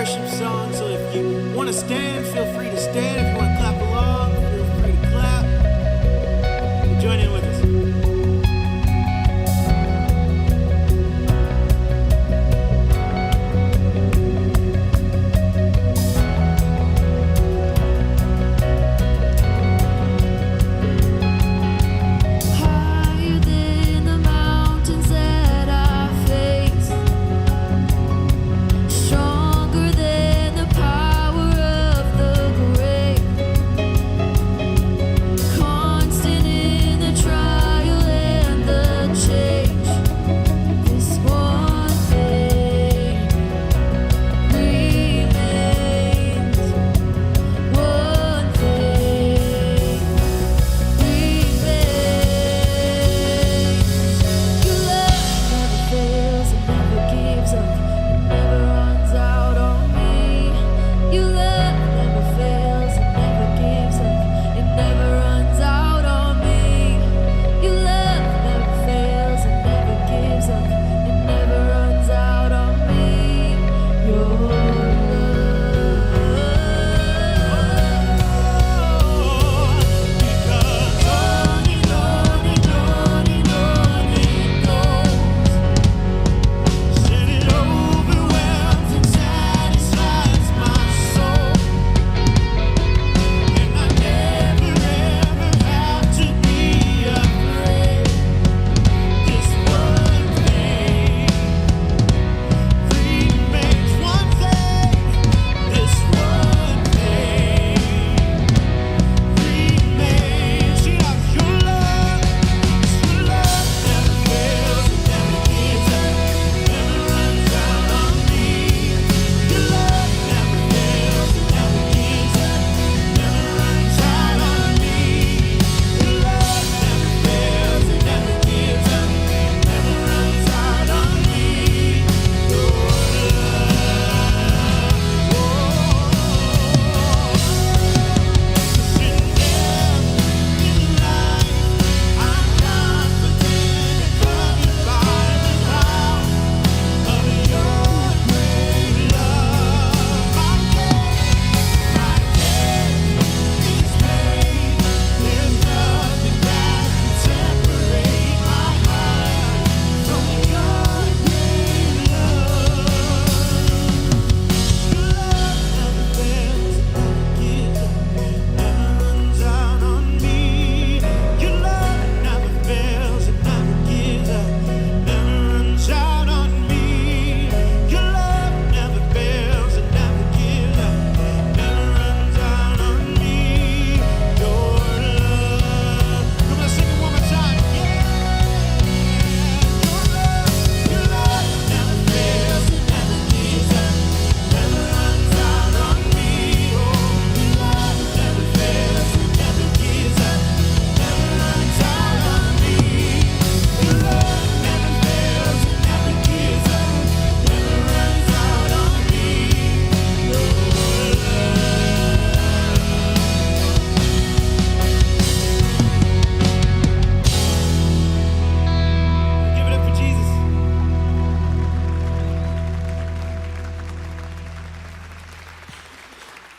worship song. So if you want to stand, feel free to stand. If you want to clap along, feel free to clap. Join in with us.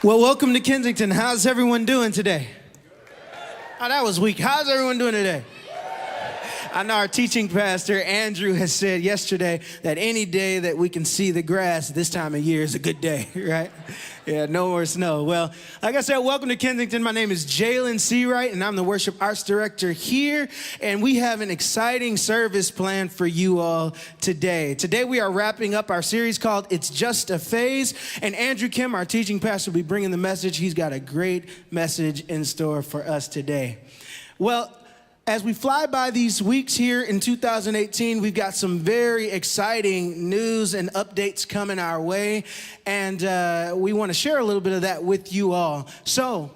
Well, welcome to Kensington. How's everyone doing today? Oh, that was weak. How's everyone doing today? I know our teaching pastor, Andrew, has said yesterday that any day that we can see the grass this time of year is a good day, right? Yeah, no more snow. Well, like I said, welcome to Kensington. My name is Jalen Seawright, and I'm the worship arts director here. And we have an exciting service planned for you all today. Today, we are wrapping up our series called It's Just a Phase. And Andrew Kim, our teaching pastor, will be bringing the message. He's got a great message in store for us today. Well, as we fly by these weeks here in 2018, we've got some very exciting news and updates coming our way, and we want to share a little bit of that with you all. So,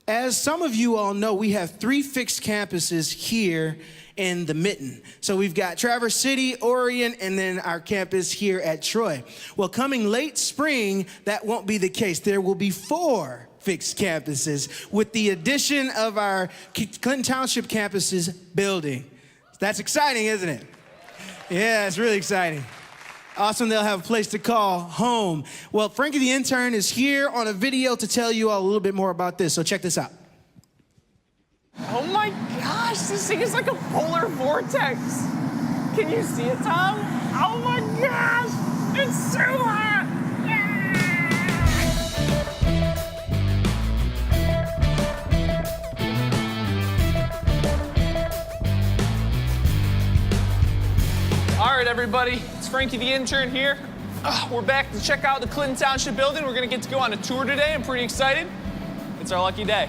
as some of you all know, we have 3 fixed campuses here in the Mitten. So we've got Traverse City, Orion, and then our campus here at Troy. Well, coming late spring, that won't be the case. There will be 4 fixed campuses with the addition of our Clinton Township campus's building. That's exciting, isn't it? Yeah, it's really exciting. Awesome, they'll have a place to call home. Well, Frankie the intern is here on a video to tell you all a little bit more about this, so check this out. Oh my gosh, this thing is like a polar vortex. Can you see it, Tom? Oh my gosh, it's so hot. All right, everybody, it's Frankie the intern here. We're back to check out the Clinton Township building. We're gonna get to go on a tour today. I'm pretty excited. It's our lucky day.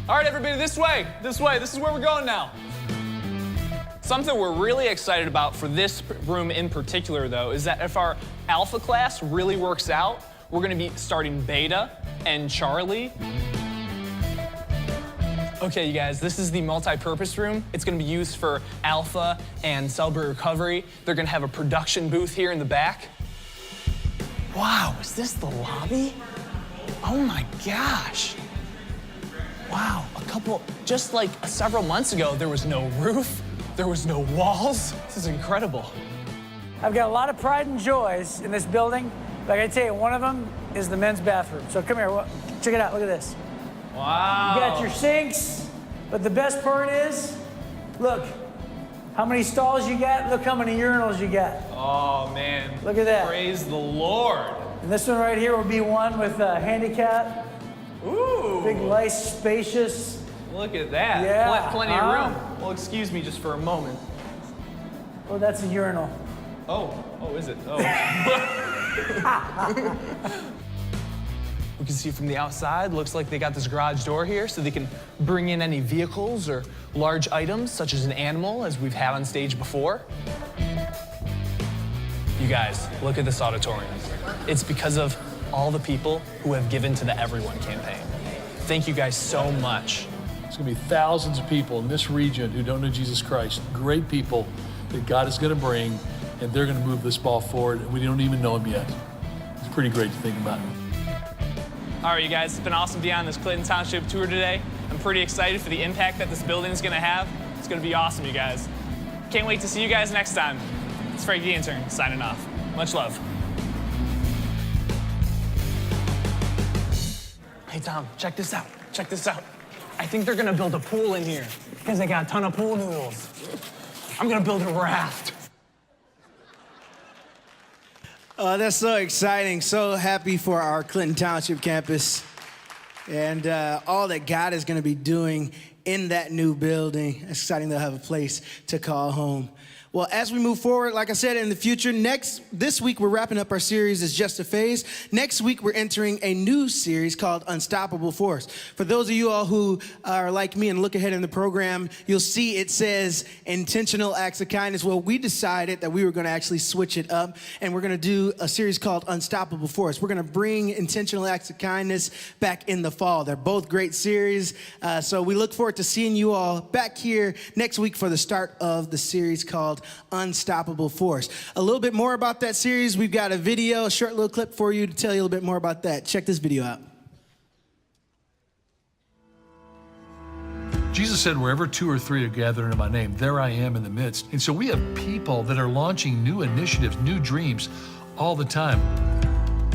All right, everybody, this way. This is where we're going now. Something we're really excited about for this room in particular, though, is that if our alpha class really works out, we're gonna be starting beta and Charlie. Okay, you guys, this is the multi-purpose room. It's gonna be used for alpha and celebrate recovery. They're gonna have a production booth here in the back. Wow, is this the lobby? Oh my gosh. Wow, just like several months ago, there was no roof, there was no walls. This is incredible. I've got a lot of pride and joys in this building, but I gotta tell you, one of them is the men's bathroom. So come here, check it out, look at this. Wow. You got your sinks, but the best part is, look, how many stalls you got, look how many urinals you got. Oh man. Look at that. Praise the Lord. And this one right here will be one with a handicap. Ooh. Big, nice, spacious. Look at that. Yeah. Plenty of room. Well, excuse me just for a moment. Oh, that's a urinal. Oh, is it? Oh. We can see from the outside, looks like they got this garage door here so they can bring in any vehicles or large items, such as an animal, as we've had on stage before. You guys, look at this auditorium. It's because of all the people who have given to the Everyone campaign. Thank you guys so much. There's gonna be thousands of people in this region who don't know Jesus Christ, great people that God is gonna bring, and they're gonna move this ball forward, and we don't even know them yet. It's pretty great to think about. All right, you guys, it's been awesome to be on this Clinton Township tour today. I'm pretty excited for the impact that this building is gonna have. It's gonna be awesome, you guys. Can't wait to see you guys next time. It's Frankie the intern, signing off. Much love. Hey, Tom, check this out. Check this out. I think they're gonna build a pool in here because they got a ton of pool noodles. I'm gonna build a raft. That's so exciting. So happy for our Clinton Township campus and all that God is going to be doing in that new building. It's exciting they'll have a place to call home. Well, as we move forward, like I said, in the future, this week we're wrapping up our series, It's Just a Phase. Next week we're entering a new series called Unstoppable Force. For those of you all who are like me and look ahead in the program, you'll see it says intentional acts of kindness. Well, we decided that we were going to actually switch it up, and we're going to do a series called Unstoppable Force. We're going to bring intentional acts of kindness back in the fall. They're both great series, so we look forward to seeing you all back here next week for the start of the series called Unstoppable Force. A little bit more about that series. We've got a video, a short little clip for you to tell you a little bit more about that. Check this video out. Jesus said, wherever 2 or 3 are gathered in my name, there I am in the midst. And so we have people that are launching new initiatives, new dreams all the time.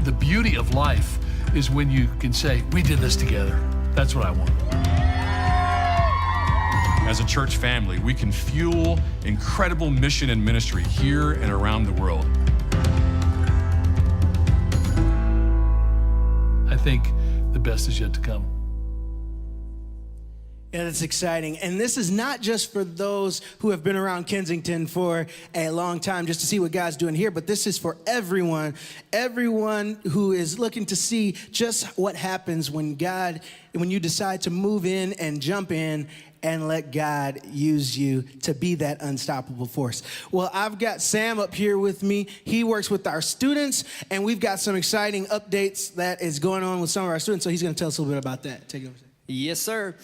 The beauty of life is when you can say, we did this together. That's what I want. As a church family, we can fuel incredible mission and ministry here and around the world. I think the best is yet to come. Yeah, that's exciting. And this is not just for those who have been around Kensington for a long time just to see what God's doing here, but this is for everyone who is looking to see just what happens when you decide to move in and jump in and let God use you to be that unstoppable force. Well, I've got Sam up here with me. He works with our students, and we've got some exciting updates that is going on with some of our students, so he's going to tell us a little bit about that. Take it over. Yes, sir.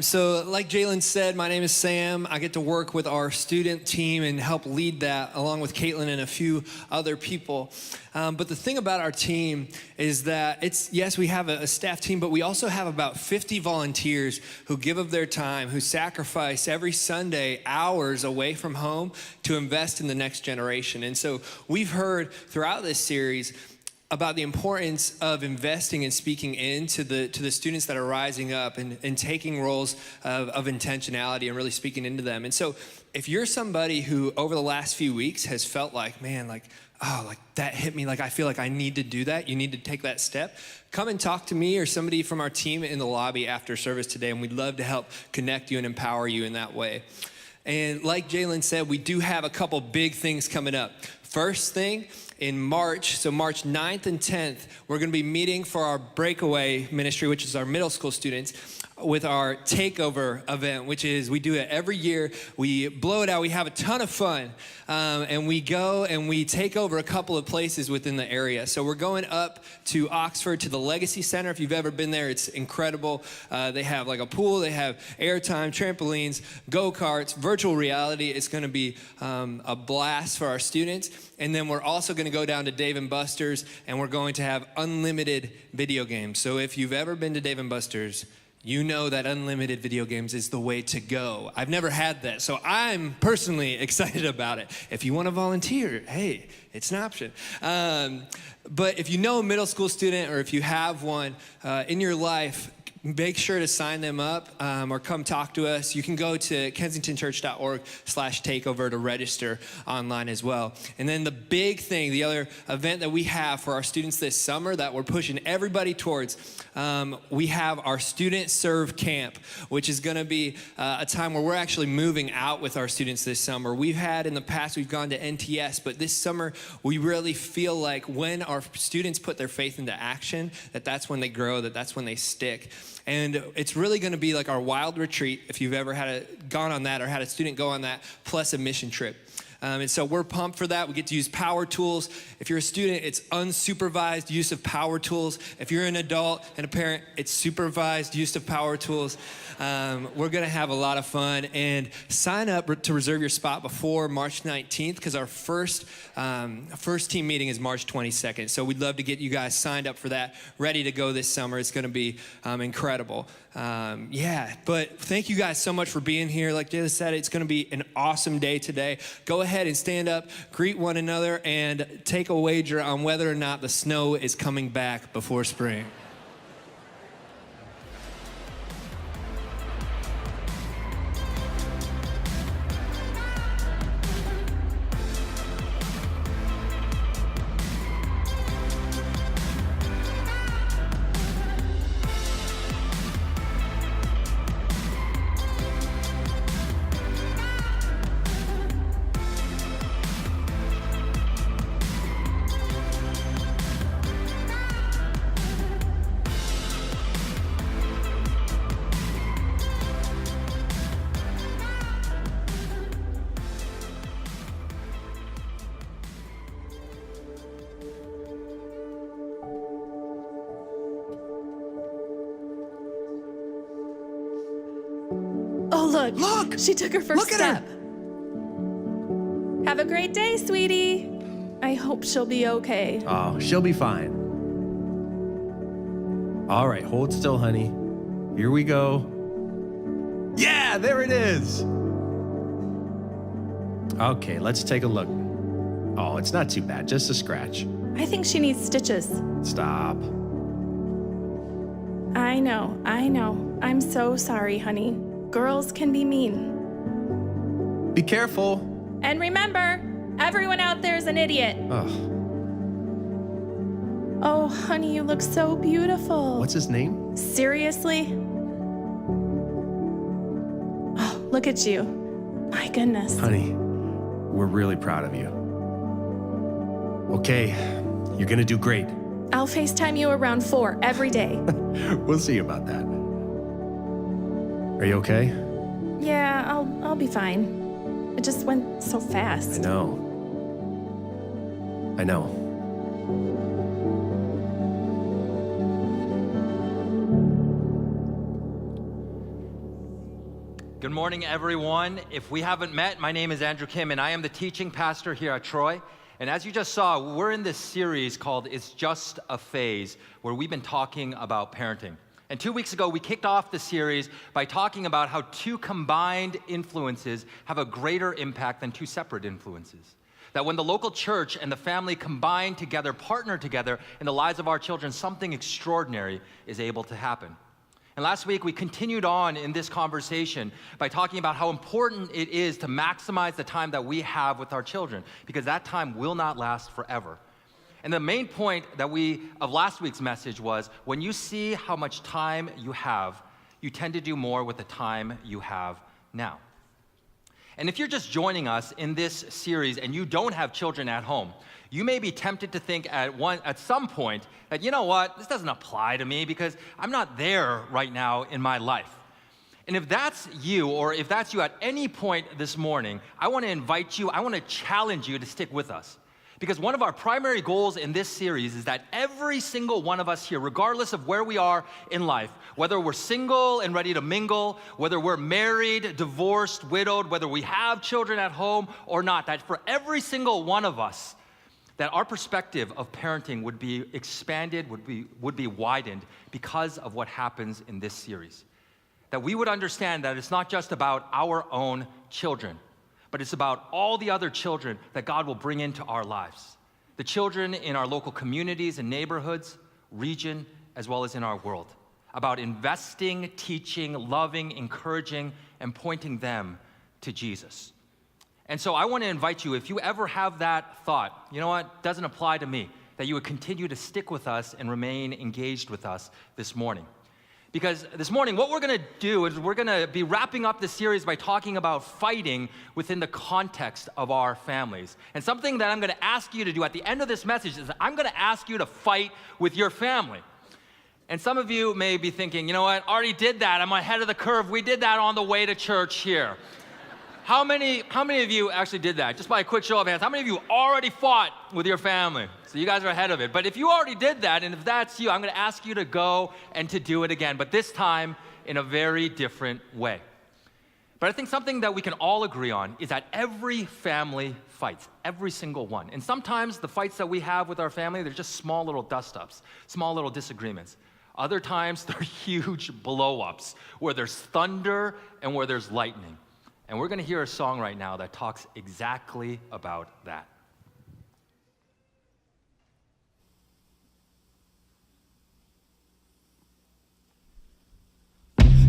So like Jalen said, my name is Sam. I get to work with our student team and help lead that along with Caitlin and a few other people. But the thing about our team is that yes, we have a staff team, but we also have about 50 volunteers who give of their time, who sacrifice every Sunday hours away from home to invest in the next generation. And so we've heard throughout this series about the importance of investing and speaking into the students that are rising up and taking roles of intentionality and really speaking into them. And so if you're somebody who over the last few weeks has felt like, man, like that hit me, like I feel like I need to do that, you need to take that step, come and talk to me or somebody from our team in the lobby after service today, and we'd love to help connect you and empower you in that way. And like Jalen said, we do have a couple big things coming up. First thing, in March, so March 9th and 10th, we're gonna be meeting for our breakaway ministry, which is our middle school students, with our takeover event, which is, we do it every year. We blow it out, we have a ton of fun, and we go and we take over a couple of places within the area. So we're going up to Oxford to the Legacy Center. If you've ever been there, it's incredible. They have like a pool, they have airtime, trampolines, go-karts, virtual reality. It's gonna be a blast for our students. And then we're also gonna go down to Dave & Buster's, and we're going to have unlimited video games. So if you've ever been to Dave & Buster's, you know that unlimited video games is the way to go. I've never had that, so I'm personally excited about it. If you want to volunteer, hey, it's an option. But if you know a middle school student or if you have one in your life, make sure to sign them up or come talk to us. You can go to kensingtonchurch.org/takeover to register online as well. And then the big thing, the other event that we have for our students this summer that we're pushing everybody towards, we have our Student Serve Camp, which is gonna be a time where we're actually moving out with our students this summer. We've had in the past, we've gone to NTS, but this summer we really feel like when our students put their faith into action, that's when they grow, that's when they stick. And it's really gonna be like our wild retreat, if you've ever gone on that or had a student go on that, plus a mission trip. And so we're pumped for that. We get to use power tools. If you're a student, it's unsupervised use of power tools. If you're an adult and a parent, it's supervised use of power tools. We're gonna have a lot of fun, and sign up to reserve your spot before March 19th, because our first team meeting is March 22nd. So we'd love to get you guys signed up for that, ready to go this summer. It's gonna be incredible. But thank you guys so much for being here. Like Jayla said, it's gonna be an awesome day today. Go ahead and stand up, greet one another, and take a wager on whether or not the snow is coming back before spring. Oh, look! She took her first step. Her. Have a great day, sweetie. I hope she'll be okay. Oh, she'll be fine. All right, hold still, honey. Here we go. Yeah, there it is. Okay, let's take a look. Oh, it's not too bad, just a scratch. I think she needs stitches. Stop. I know. I'm so sorry, honey. Girls can be mean. Be careful. And remember, everyone out there is an idiot. Ugh. Oh, honey, you look so beautiful. What's his name? Seriously? Oh, look at you. My goodness. Honey, we're really proud of you. Okay, you're gonna do great. I'll FaceTime you around 4 every day. We'll see about that. Are you okay? Yeah, I'll be fine. It just went so fast. I know. Good morning, everyone. If we haven't met, my name is Andrew Kim, and I am the teaching pastor here at Troy. And as you just saw, we're in this series called It's Just a Phase, where we've been talking about parenting. And 2 weeks ago, we kicked off the series by talking about how two combined influences have a greater impact than two separate influences. That when the local church and the family combine together, partner together in the lives of our children, something extraordinary is able to happen. And last week, we continued on in this conversation by talking about how important it is to maximize the time that we have with our children, because that time will not last forever. And the main point of last week's message was, when you see how much time you have, you tend to do more with the time you have now. And if you're just joining us in this series and you don't have children at home, you may be tempted to think at some point that, you know what, this doesn't apply to me because I'm not there right now in my life. And if that's you, or if that's you at any point this morning, I want to invite you, I want to challenge you to stick with us. Because one of our primary goals in this series is that every single one of us here, regardless of where we are in life, whether we're single and ready to mingle, whether we're married, divorced, widowed, whether we have children at home or not, that for every single one of us, that our perspective of parenting would be expanded, would be widened because of what happens in this series. That we would understand that it's not just about our own children, but it's about all the other children that God will bring into our lives. The children in our local communities and neighborhoods, region, as well as in our world. About investing, teaching, loving, encouraging, and pointing them to Jesus. And so I want to invite you, if you ever have that thought, you know what, doesn't apply to me, that you would continue to stick with us and remain engaged with us this morning. Because this morning, what we're going to do is we're going to be wrapping up the series by talking about fighting within the context of our families. And something that I'm going to ask you to do at the end of this message is I'm going to ask you to fight with your family. And some of you may be thinking, you know what, already did that. I'm ahead of the curve. We did that on the way to church here. How many of you actually did that? Just by a quick show of hands, how many of you already fought with your family? So you guys are ahead of it. But if you already did that, and if that's you, I'm going to ask you to go and to do it again, but this time in a very different way. But I think something that we can all agree on is that every family fights, every single one. And sometimes the fights that we have with our family, they're just small little dust-ups, small little disagreements. Other times, they're huge blow-ups, where there's thunder and where there's lightning. And we're going to hear a song right now that talks exactly about that.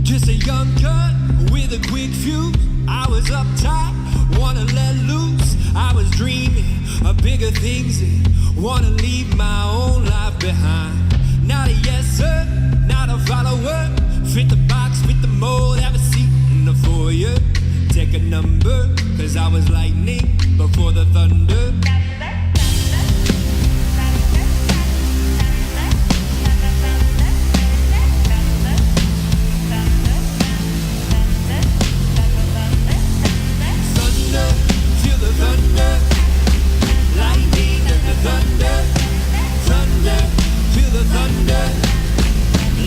Just a young cut with a quick fuse. I was uptight, wanna let loose. I was dreaming of bigger things and wanna leave my own life behind. Not a yes sir, not a follower. Fit the box, fit the mold, have a seat in the foyer. Take a number, cause I was lightning before the thunder. Thunder, feel the thunder. Lightning and the thunder. Thunder, feel the thunder.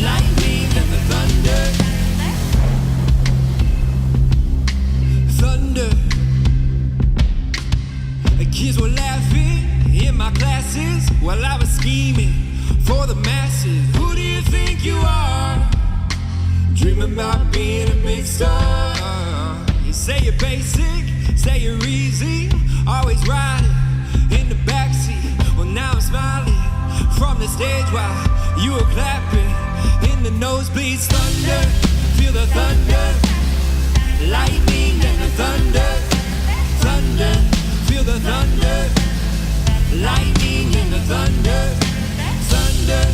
Lightning and the thunder. Thunder. The kids were laughing in my classes while I was scheming for the masses. Who do you think you are? Dreaming about being a big star. You say you're basic, say you're easy, always riding in the backseat. Well, now I'm smiling from the stage while you were clapping in the nosebleeds. Thunder, feel the thunder. Lightning and the thunder. Thunder, feel the thunder. Lightning and the thunder. Thunder,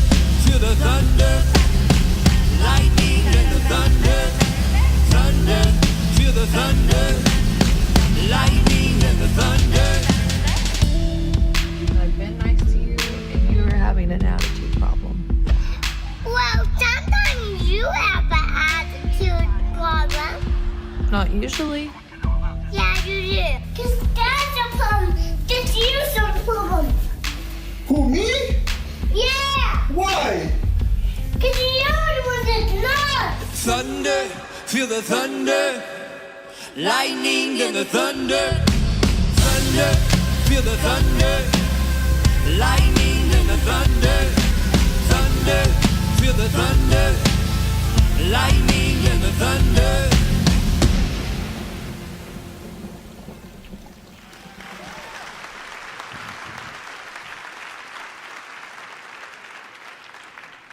feel the thunder. Lightning and the thunder. Thunder, feel the thunder. Lightning and the thunder. I've been nice to you and you're having an attitude problem. Well, sometimes you have an attitude problem. Not usually. Yeah, you do. Because Dad's a problem. Just you're the problem. Who, me? Yeah. Why? Because you're the one that's not. Thunder, feel the thunder. lightning and the thunder. Thunder, feel the thunder. Lightning and the thunder. Thunder, feel the thunder. Lightning and the thunder.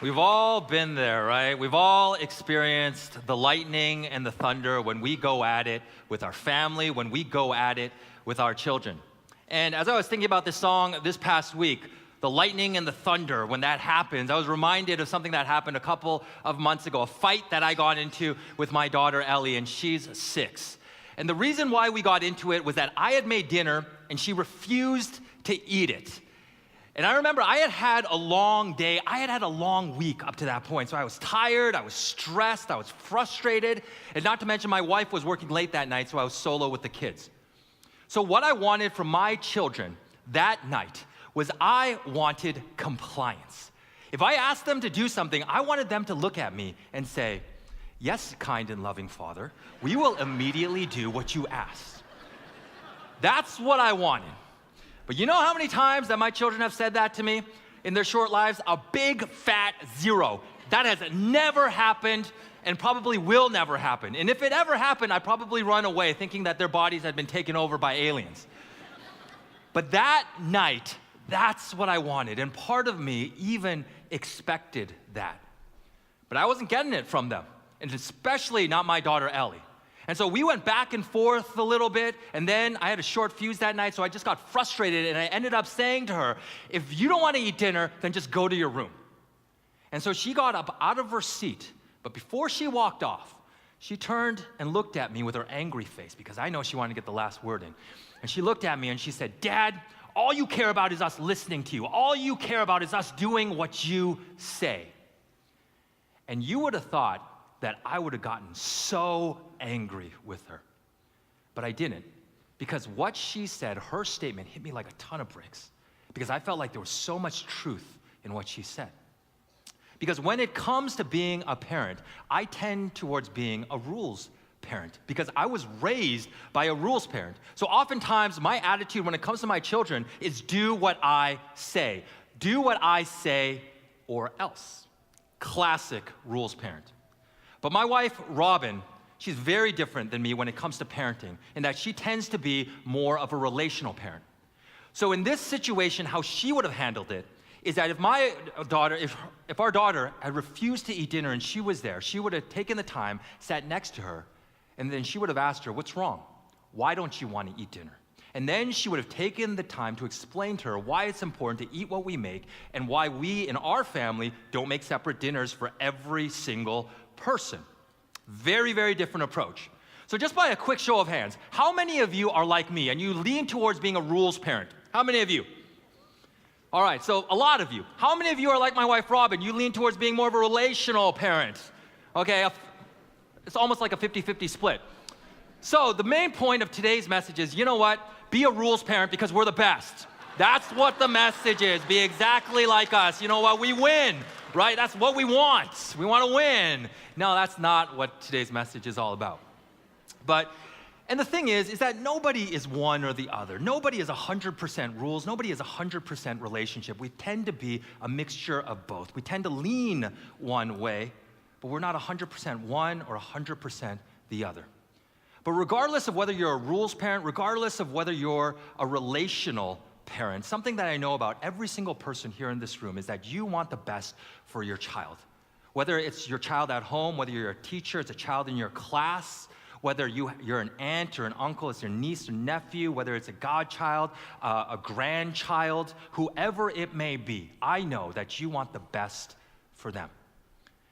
We've all been there, right? We've all experienced the lightning and the thunder when we go at it with our family, when we go at it with our children. And as I was thinking about this song this past week, the lightning and the thunder, when that happens, I was reminded of something that happened a couple of months ago, a fight that I got into with my daughter Ellie, and she's 6. And the reason why we got into it was that I had made dinner and she refused to eat it. And I remember I had had a long day, I had had a long week up to that point. So I was tired, I was stressed, I was frustrated, and not to mention my wife was working late that night, so I was solo with the kids. So what I wanted from my children that night was I wanted compliance. If I asked them to do something, I wanted them to look at me and say, "Yes, kind and loving Father, we will immediately do what you asked." That's what I wanted. But you know how many times that my children have said that to me in their short lives? A big fat 0. That has never happened and probably will never happen. And if it ever happened, I'd probably run away thinking that their bodies had been taken over by aliens. But that night, that's what I wanted. And part of me even expected that. But I wasn't getting it from them, and especially not my daughter Ellie. And so we went back and forth a little bit, and then I had a short fuse that night, so I just got frustrated, and I ended up saying to her, "If you don't want to eat dinner, then just go to your room." And so she got up out of her seat, but before she walked off, she turned and looked at me with her angry face, because I know she wanted to get the last word in. And she looked at me and she said, "Dad, all you care about is us listening to you. All you care about is us doing what you say." And you would have thought that I would have gotten so angry with her. But I didn't, because what she said, her statement, hit me like a ton of bricks, because I felt like there was so much truth in what she said. Because when it comes to being a parent, I tend towards being a rules parent, because I was raised by a rules parent. So oftentimes my attitude when it comes to my children is do what I say. Do what I say or else. Classic rules parent. But my wife, Robin, she's very different than me when it comes to parenting, in that she tends to be more of a relational parent. So in this situation, how she would have handled it is that if my daughter, if our daughter had refused to eat dinner and she was there, she would have taken the time, sat next to her, and then she would have asked her, "What's wrong? Why don't you want to eat dinner?" And then she would have taken the time to explain to her why it's important to eat what we make and why we in our family don't make separate dinners for every single person. Very, very different approach. So just by a quick show of hands, how many of you are like me and you lean towards being a rules parent? How many of you? All right, so a lot of you. How many of you are like my wife, Robin? You lean towards being more of a relational parent. Okay, it's almost like a 50-50 split. So the main point of today's message is, you know what? Be a rules parent because we're the best. That's what the message is. Be exactly like us. You know what? We win, right? That's what we want. We want to win. No, that's not what today's message is all about. And the thing is that nobody is one or the other. Nobody is 100% rules. Nobody is 100% relationship. We tend to be a mixture of both. We tend to lean one way, but we're not 100% one or 100% the other. But regardless of whether you're a rules parent, regardless of whether you're a relational parent, something that I know about every single person here in this room is that you want the best for your child. Whether it's your child at home, whether you're a teacher, it's a child in your class, whether you're an aunt or an uncle, it's your niece or nephew, whether it's a godchild, a grandchild, whoever it may be, I know that you want the best for them.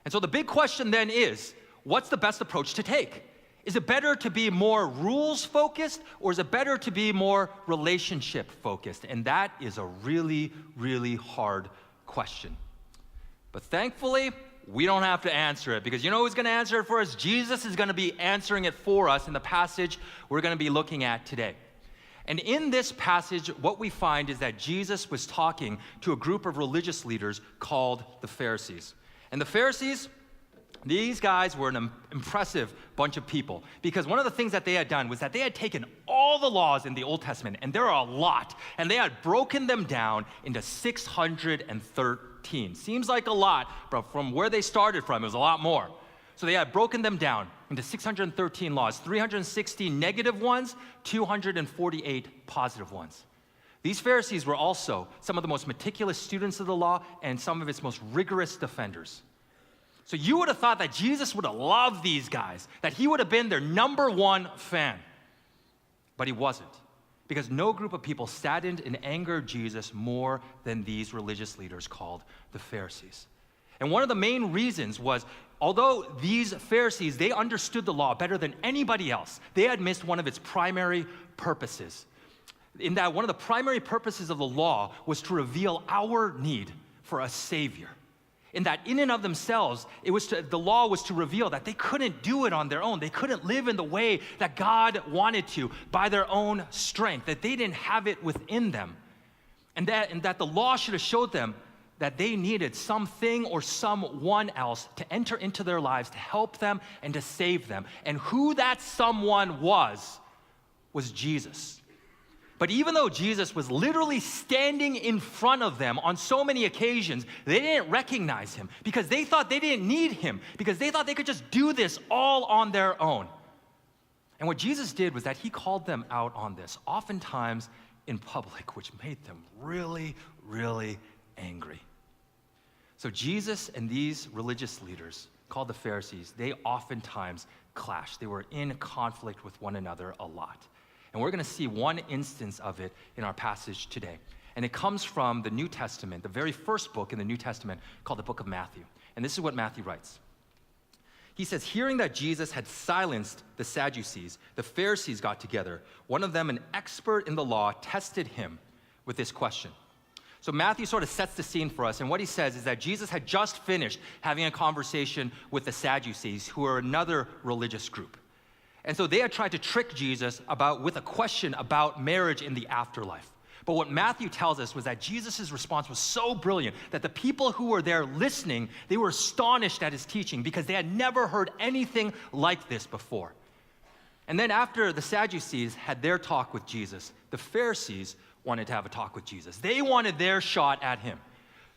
And so the big question then is, what's the best approach to take? Is it better to be more rules-focused, or is it better to be more relationship-focused? And that is a really, really hard question. But thankfully, we don't have to answer it, because you know who's going to answer it for us? Jesus is going to be answering it for us in the passage we're going to be looking at today. And in this passage, what we find is that Jesus was talking to a group of religious leaders called the Pharisees. And the Pharisees, These guys were an impressive bunch of people because one of the things that they had done was that they had taken all the laws in the Old Testament, and there are a lot, and they had broken them down into 613. Seems like a lot, but from where they started from, it was a lot more. So they had broken them down into 613 laws, 360 negative ones, 248 positive ones. These Pharisees were also some of the most meticulous students of the law and some of its most rigorous defenders. So you would have thought that Jesus would have loved these guys, that he would have been their #1 fan. But he wasn't, because no group of people saddened and angered Jesus more than these religious leaders called the Pharisees. And one of the main reasons was, although these Pharisees, they understood the law better than anybody else, they had missed one of its primary purposes. In that one of the primary purposes of the law was to reveal our need for a Savior. In that in and of themselves, the law was to reveal that they couldn't do it on their own. They couldn't live in the way that God wanted to by their own strength, that they didn't have it within them. And that the law should have showed them that they needed something or someone else to enter into their lives to help them and to save them. And who that someone was Jesus. But even though Jesus was literally standing in front of them on so many occasions, they didn't recognize him because they thought they didn't need him, because they thought they could just do this all on their own. And what Jesus did was that he called them out on this, oftentimes in public, which made them really, really angry. So Jesus and these religious leaders, called the Pharisees, they oftentimes clashed. They were in conflict with one another a lot. And we're going to see one instance of it in our passage today. And it comes from the New Testament, the very first book in the New Testament called the book of Matthew. And this is what Matthew writes. He says, hearing that Jesus had silenced the Sadducees, the Pharisees got together. One of them, an expert in the law, tested him with this question. So Matthew sort of sets the scene for us, and what he says is that Jesus had just finished having a conversation with the Sadducees, who are another religious group. And so they had tried to trick Jesus with a question about marriage in the afterlife. But what Matthew tells us was that Jesus' response was so brilliant that the people who were there listening, they were astonished at his teaching because they had never heard anything like this before. And then after the Sadducees had their talk with Jesus, the Pharisees wanted to have a talk with Jesus. They wanted their shot at him.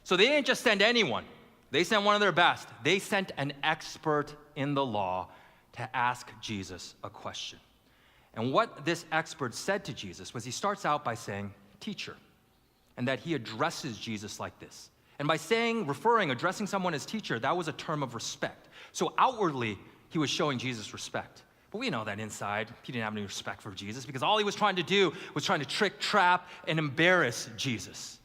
So they didn't just send anyone. They sent one of their best. They sent an expert in the law to ask Jesus a question. And what this expert said to Jesus was he starts out by saying, teacher, and that he addresses Jesus like this. And by addressing someone as teacher, that was a term of respect. So outwardly, he was showing Jesus respect. But we know that inside, he didn't have any respect for Jesus because all he was trying to do was trying to trick, trap, and embarrass Jesus.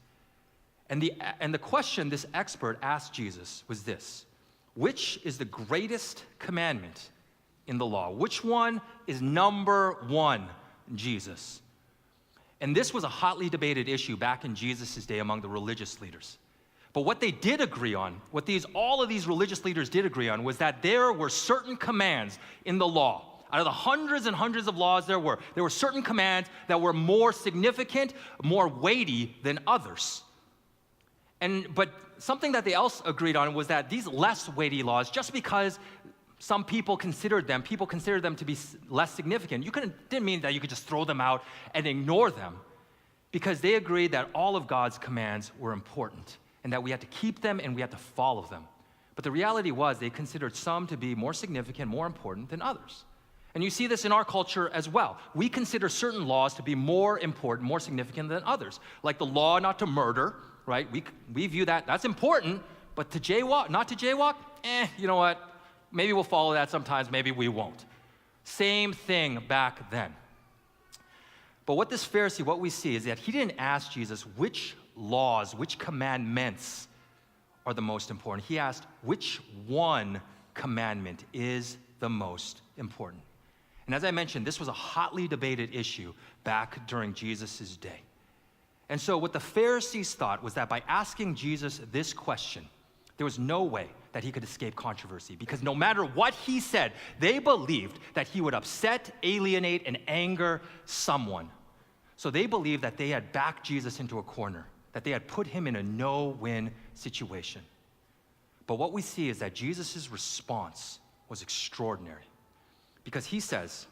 And the question this expert asked Jesus was this: which is the greatest commandment in the law? Which one is #1, Jesus? And this was a hotly debated issue back in Jesus' day among the religious leaders. But what they did agree on, all of these religious leaders did agree on, was that there were certain commands in the law. Out of the hundreds and hundreds of laws there were certain commands that were more significant, more weighty than others. But something that they also agreed on was that these less weighty laws, just because some people considered them to be less significant, didn't mean that you could just throw them out and ignore them, because they agreed that all of God's commands were important and that we had to keep them and we had to follow them. But the reality was they considered some to be more significant, more important than others. And you see this in our culture as well. We consider certain laws to be more important, more significant than others, like the law not to murder, right? We view that's important, but not to jaywalk, you know what? Maybe we'll follow that sometimes, maybe we won't. Same thing back then. But what we see is that he didn't ask Jesus which laws, which commandments are the most important. He asked which one commandment is the most important. And as I mentioned, this was a hotly debated issue back during Jesus' day. And so what the Pharisees thought was that by asking Jesus this question, there was no way that he could escape controversy, because no matter what he said, they believed that he would upset, alienate, and anger someone. So they believed that they had backed Jesus into a corner, that they had put him in a no-win situation. But what we see is that Jesus' response was extraordinary. Because he says,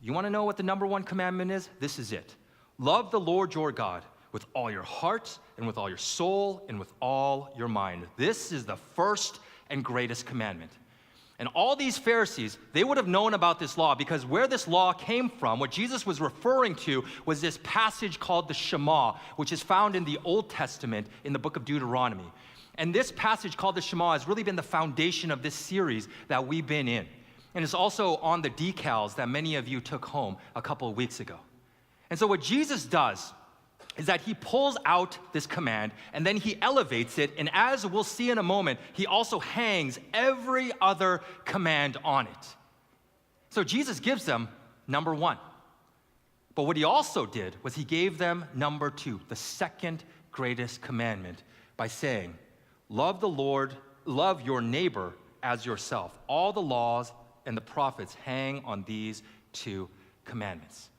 you want to know what the number one commandment is? This is it. Love the Lord your God with all your heart and with all your soul and with all your mind. This is the first and greatest commandment. And all these Pharisees, they would have known about this law because where this law came from, what Jesus was referring to was this passage called the Shema, which is found in the Old Testament in the book of Deuteronomy. And this passage called the Shema has really been the foundation of this series that we've been in. And it's also on the decals that many of you took home a couple of weeks ago. And so what Jesus does is that he pulls out this command and then he elevates it, and as we'll see in a moment, he also hangs every other command on it. So Jesus gives them number one. But what he also did was he gave them number two, the second greatest commandment, by saying, love the Lord, love your neighbor as yourself. All the laws and the prophets hang on these two commandments.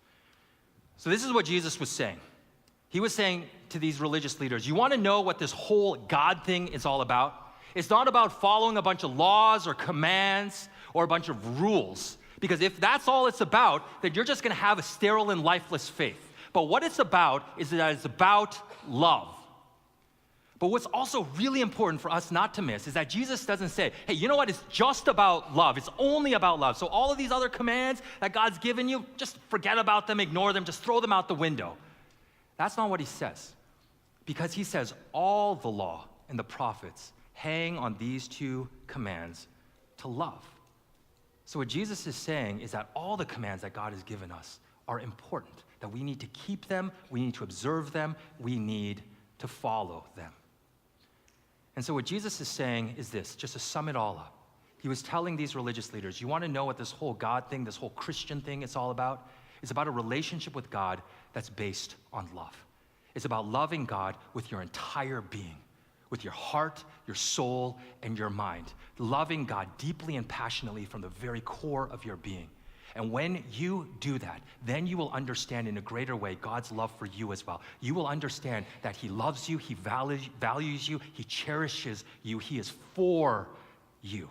So this is what Jesus was saying. He was saying to these religious leaders, you want to know what this whole God thing is all about? It's not about following a bunch of laws or commands or a bunch of rules. Because if that's all it's about, then you're just going to have a sterile and lifeless faith. But what it's about is that it's about love. But what's also really important for us not to miss is that Jesus doesn't say, hey, you know what? It's just about love. It's only about love. So all of these other commands that God's given you, just forget about them, ignore them, just throw them out the window. That's not what he says. Because he says all the law and the prophets hang on these two commands to love. So what Jesus is saying is that all the commands that God has given us are important, that we need to keep them, we need to observe them, we need to follow them. And so what Jesus is saying is this, just to sum it all up. He was telling these religious leaders, you want to know what this whole God thing, this whole Christian thing is all about? It's about a relationship with God that's based on love. It's about loving God with your entire being, with your heart, your soul, and your mind. Loving God deeply and passionately from the very core of your being. And when you do that, then you will understand in a greater way God's love for you as well. You will understand that he loves you, he values you, he cherishes you, he is for you.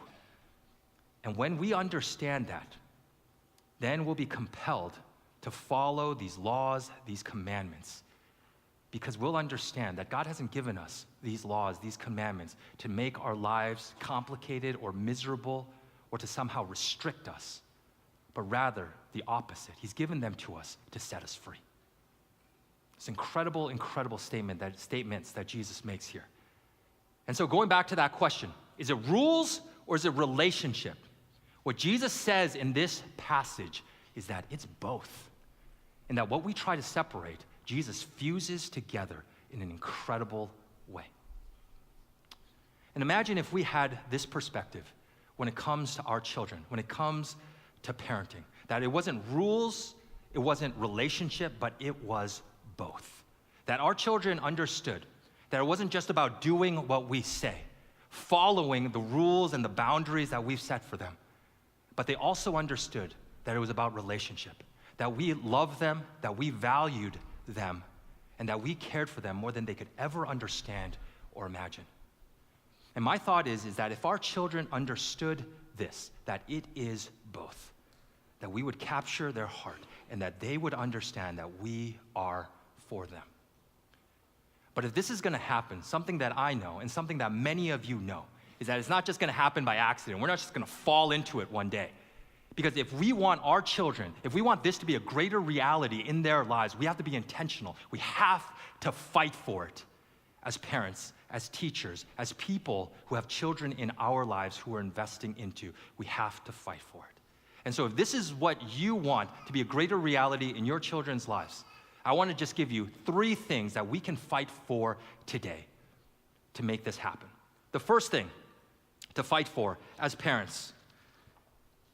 And when we understand that, then we'll be compelled to follow these laws, these commandments, because we'll understand that God hasn't given us these laws, these commandments, to make our lives complicated or miserable or to somehow restrict us, but rather the opposite. He's given them to us to set us free. It's incredible, incredible statements that Jesus makes here. And so going back to that question, is it rules or is it relationship? What Jesus says in this passage is that it's both. And that what we try to separate, Jesus fuses together in an incredible way. And imagine if we had this perspective when it comes to our children, when it comes to parenting, that it wasn't rules, it wasn't relationship, but it was both. That our children understood that it wasn't just about doing what we say, following the rules and the boundaries that we've set for them, but they also understood that it was about relationship, that we loved them, that we valued them, and that we cared for them more than they could ever understand or imagine. And my thought is that if our children understood this, that it is both, that we would capture their heart and that they would understand that we are for them. But if this is gonna happen, something that I know and something that many of you know is that it's not just gonna happen by accident. We're not just gonna fall into it one day. Because if we want our children, if we want this to be a greater reality in their lives, we have to be intentional. We have to fight for it as parents, as teachers, as people who have children in our lives who are investing into. We have to fight for it. And so if this is what you want to be a greater reality in your children's lives, I want to just give you 3 things that we can fight for today to make this happen. The first thing to fight for as parents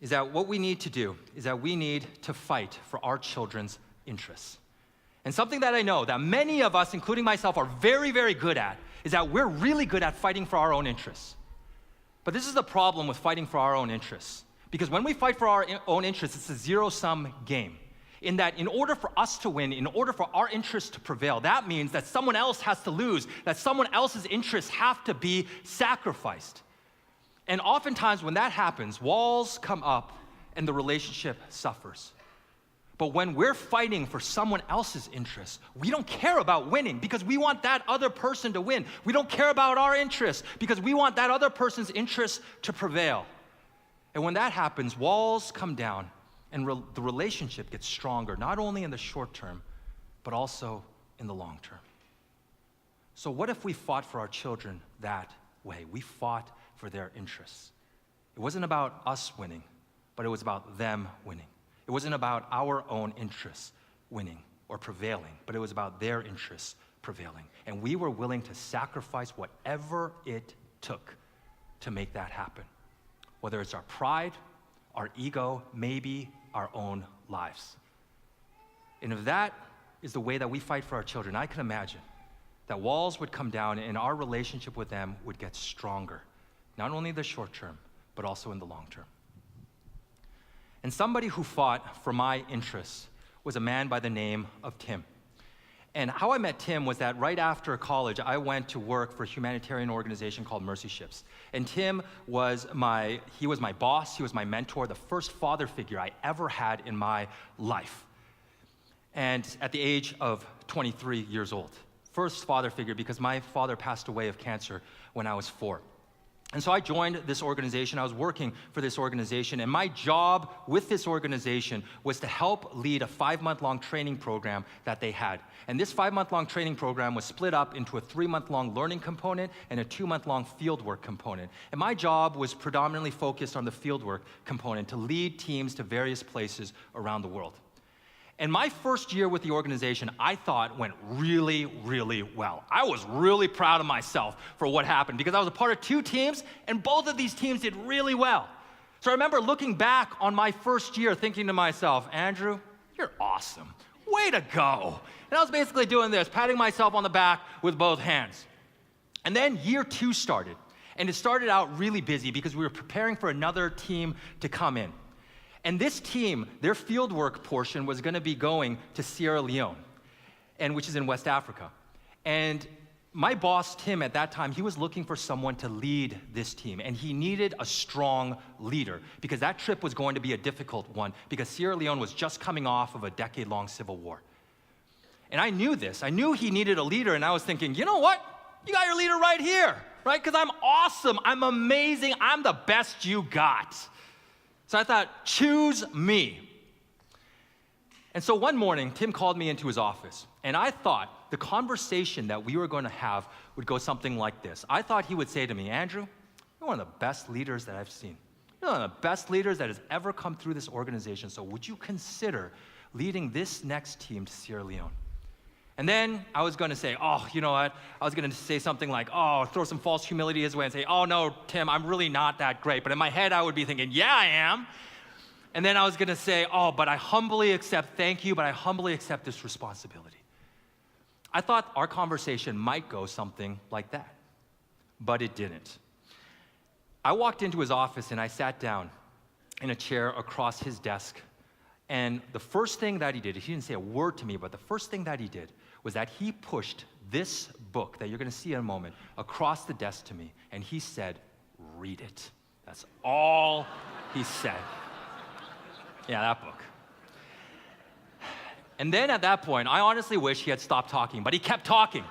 is that what we need to do is that we need to fight for our children's interests. And something that I know that many of us, including myself, are very, very good at is that we're really good at fighting for our own interests. But this is the problem with fighting for our own interests. Because when we fight for our own interests, it's a zero-sum game. In that in order for us to win, in order for our interests to prevail, that means that someone else has to lose, that someone else's interests have to be sacrificed. And oftentimes when that happens, walls come up and the relationship suffers. But when we're fighting for someone else's interests, we don't care about winning because we want that other person to win. We don't care about our interests because we want that other person's interests to prevail. And when that happens, walls come down and the relationship gets stronger, not only in the short term, but also in the long term. So what if we fought for our children that way? We fought for their interests. It wasn't about us winning, but it was about them winning. It wasn't about our own interests winning or prevailing, but it was about their interests prevailing. And we were willing to sacrifice whatever it took to make that happen. Whether it's our pride, our ego, maybe our own lives. And if that is the way that we fight for our children, I can imagine that walls would come down and our relationship with them would get stronger, not only in the short term, but also in the long term. And somebody who fought for my interests was a man by the name of Tim. And how I met Tim was that right after college, I went to work for a humanitarian organization called Mercy Ships. And Tim was my boss, he was my mentor, the first father figure I ever had in my life. And at the age of 23 years old. First father figure because my father passed away of cancer when I was 4. And so I joined this organization. I was working for this organization, and my job with this organization was to help lead a 5-month-long training program that they had. And this 5-month-long training program was split up into a 3-month-long learning component and a 2-month-long fieldwork component. And my job was predominantly focused on the fieldwork component to lead teams to various places around the world. And my first year with the organization, I thought went really, really well. I was really proud of myself for what happened because I was a part of 2 teams, and both of these teams did really well. So I remember looking back on my first year thinking to myself, Andrew, you're awesome. Way to go. And I was basically doing this, patting myself on the back with both hands. And then year 2 started, and it started out really busy because we were preparing for another team to come in. And this team, their fieldwork portion was going to be going to Sierra Leone, which is in West Africa. And my boss, Tim, at that time, he was looking for someone to lead this team. And he needed a strong leader because that trip was going to be a difficult one because Sierra Leone was just coming off of a decade-long civil war. And I knew this. I knew he needed a leader, and I was thinking, you know what? You got your leader right here, right? Because I'm awesome. I'm amazing. I'm the best you got. So I thought, choose me. And so one morning, Tim called me into his office, and I thought the conversation that we were going to have would go something like this. I thought he would say to me, Andrew, you're one of the best leaders that I've seen. You're one of the best leaders that has ever come through this organization, so would you consider leading this next team to Sierra Leone? And then I was going to say, oh, you know what? I was going to say something like, oh, throw some false humility his way and say, oh, no, Tim, I'm really not that great. But in my head, I would be thinking, yeah, I am. And then I was going to say, oh, but I humbly accept, thank you, but I humbly accept this responsibility. I thought our conversation might go something like that, but it didn't. I walked into his office and I sat down in a chair across his desk. And the first thing that he did, he didn't say a word to me, but the first thing that he did was that he pushed this book that you're going to see in a moment across the desk to me, and he said, read it. That's all he said. Yeah, that book. And then at that point, I honestly wish he had stopped talking, but he kept talking.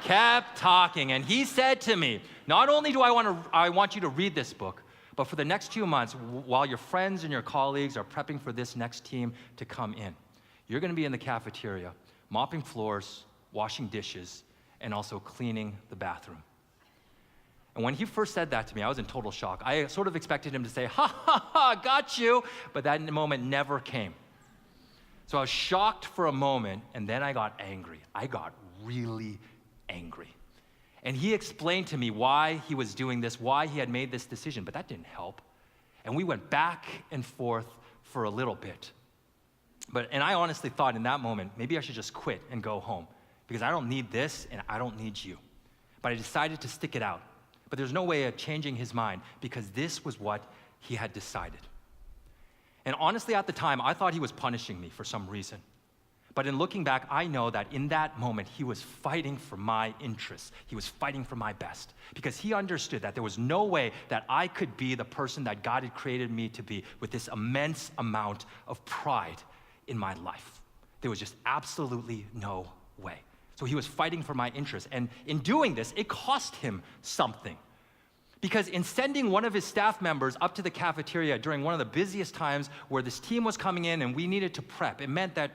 Kept talking, and he said to me, not only do I want you to read this book, but for the next 2 months, while your friends and your colleagues are prepping for this next team to come in, you're going to be in the cafeteria, mopping floors, washing dishes, and also cleaning the bathroom. And when he first said that to me, I was in total shock. I sort of expected him to say, ha, ha, ha, got you, but that moment never came. So I was shocked for a moment, and then I got angry. I got really angry. And he explained to me why he was doing this, why he had made this decision, but that didn't help. And we went back and forth for a little bit. And I honestly thought in that moment, maybe I should just quit and go home because I don't need this and I don't need you. But I decided to stick it out. But there's no way of changing his mind because this was what he had decided. And honestly, at the time, I thought he was punishing me for some reason. But in looking back, I know that in that moment, he was fighting for my interests. He was fighting for my best because he understood that there was no way that I could be the person that God had created me to be with this immense amount of pride in my life. There was just absolutely no way. So he was fighting for my interests. And in doing this, it cost him something. Because in sending one of his staff members up to the cafeteria during one of the busiest times where this team was coming in and we needed to prep, it meant that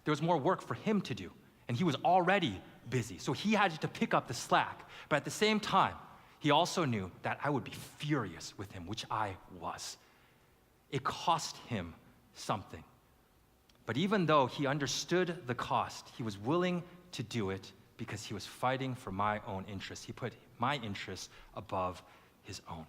there was more work for him to do. And he was already busy. So he had to pick up the slack. But at the same time, he also knew that I would be furious with him, which I was. It cost him something. But even though he understood the cost, he was willing to do it because he was fighting for my own interests. He put my interests above his own.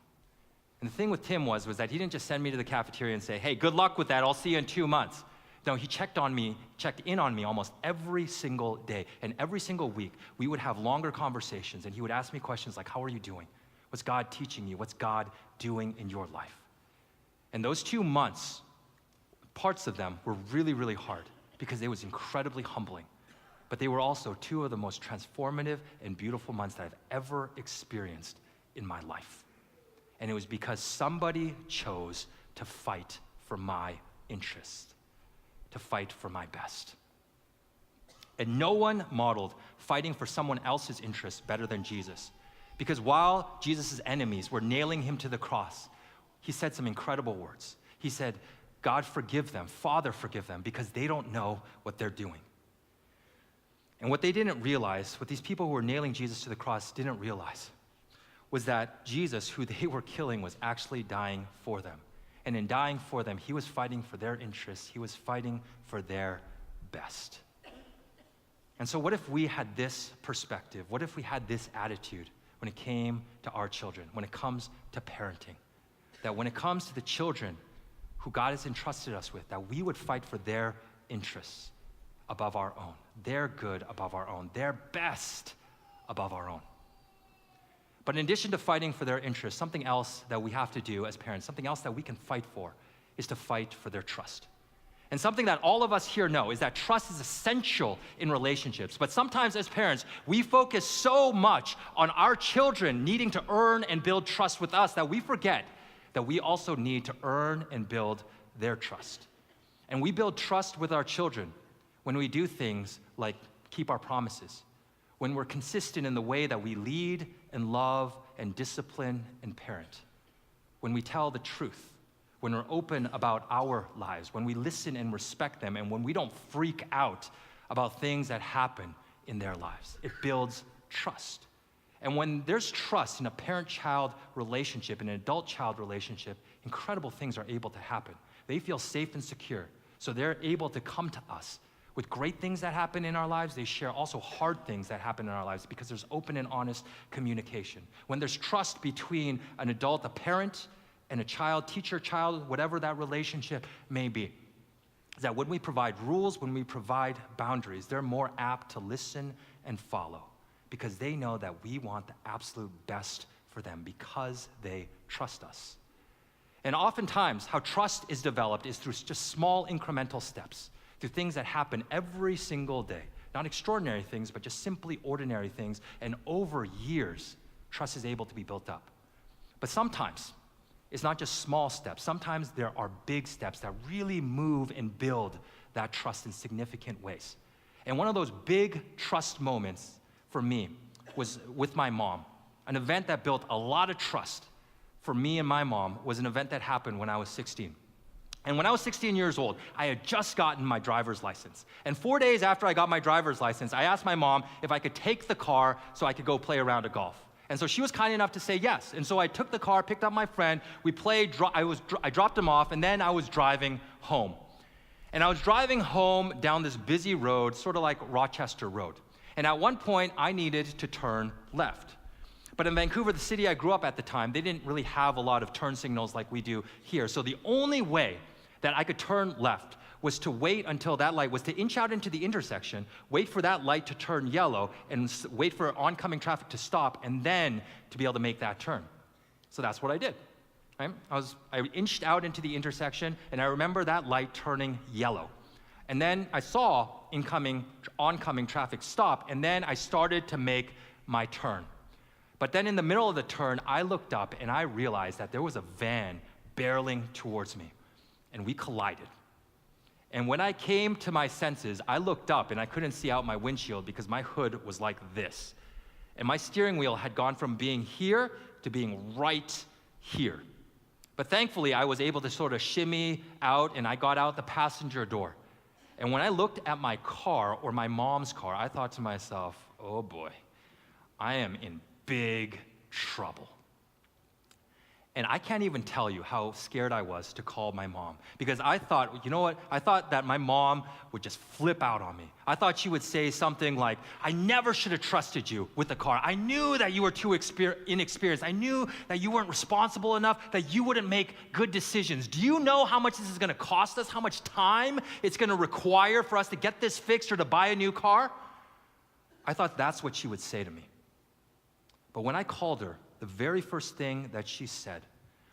And the thing with Tim was that he didn't just send me to the cafeteria and say, hey, good luck with that, I'll see you in 2 months. No, he checked in on me almost every single day. And every single week, we would have longer conversations, and he would ask me questions like, how are you doing? What's God teaching you? What's God doing in your life? And those 2 months, parts of them were really, really hard because it was incredibly humbling. But they were also 2 of the most transformative and beautiful months that I've ever experienced in my life. And it was because somebody chose to fight for my interests, to fight for my best. And no one modeled fighting for someone else's interests better than Jesus. Because while Jesus' enemies were nailing him to the cross, he said some incredible words. He said, God forgive them, Father forgive them, because they don't know what they're doing. And what they didn't realize, what these people who were nailing Jesus to the cross didn't realize, was that Jesus, who they were killing, was actually dying for them. And in dying for them, he was fighting for their interests. He was fighting for their best. And so what if we had this perspective? What if we had this attitude when it came to our children, when it comes to parenting? That when it comes to the children who God has entrusted us with, that we would fight for their interests above our own, their good above our own, their best above our own. But in addition to fighting for their interests, something else that we have to do as parents, something else that we can fight for, is to fight for their trust. And something that all of us here know is that trust is essential in relationships. But sometimes as parents, we focus so much on our children needing to earn and build trust with us that we forget that we also need to earn and build their trust. And we build trust with our children when we do things like keep our promises, when we're consistent in the way that we lead and love and discipline and parent, when we tell the truth, when we're open about our lives, when we listen and respect them, and when we don't freak out about things that happen in their lives. It builds trust. And when there's trust in a parent-child relationship, in an adult-child relationship, incredible things are able to happen. They feel safe and secure, so they're able to come to us with great things that happen in our lives. They share also hard things that happen in our lives because there's open and honest communication. When there's trust between an adult, a parent, and a child, teacher, child, whatever that relationship may be, is that when we provide rules, when we provide boundaries, they're more apt to listen and follow because they know that we want the absolute best for them because they trust us. And oftentimes, how trust is developed is through just small incremental steps, through things that happen every single day. Not extraordinary things, but just simply ordinary things. And over years, trust is able to be built up. But sometimes, it's not just small steps. Sometimes there are big steps that really move and build that trust in significant ways. And one of those big trust moments for me was with my mom. An event that built a lot of trust for me and my mom was an event that happened when I was 16. And when I was 16 years old, I had just gotten my driver's license. And 4 days after I got my driver's license, I asked my mom if I could take the car so I could go play a round of golf. And so she was kind enough to say yes. And so I took the car, picked up my friend, we played, I dropped him off, and then I was driving home. And I was driving home down this busy road, sort of like Rochester Road. And at one point, I needed to turn left. But in Vancouver, the city I grew up at the time, they didn't really have a lot of turn signals like we do here. So the only way that I could turn left was to wait until that light, was to inch out into the intersection, wait for that light to turn yellow, and wait for oncoming traffic to stop, and then to be able to make that turn. So that's what I did. Right? I inched out into the intersection, and I remember that light turning yellow. And then I saw oncoming traffic stop, and then I started to make my turn. But then in the middle of the turn, I looked up and I realized that there was a van barreling towards me, and we collided. And when I came to my senses, I looked up and I couldn't see out my windshield because my hood was like this. And my steering wheel had gone from being here to being right here. But thankfully, I was able to sort of shimmy out, and I got out the passenger door. And when I looked at my car, or my mom's car, I thought to myself, oh boy, I am in big trouble. And I can't even tell you how scared I was to call my mom, because I thought, you know what? I thought that my mom would just flip out on me. I thought she would say something like, I never should have trusted you with the car. I knew that you were too inexperienced. I knew that you weren't responsible enough, that you wouldn't make good decisions. Do you know how much this is gonna cost us? How much time it's gonna require for us to get this fixed or to buy a new car? I thought that's what she would say to me. But when I called her, the very first thing that she said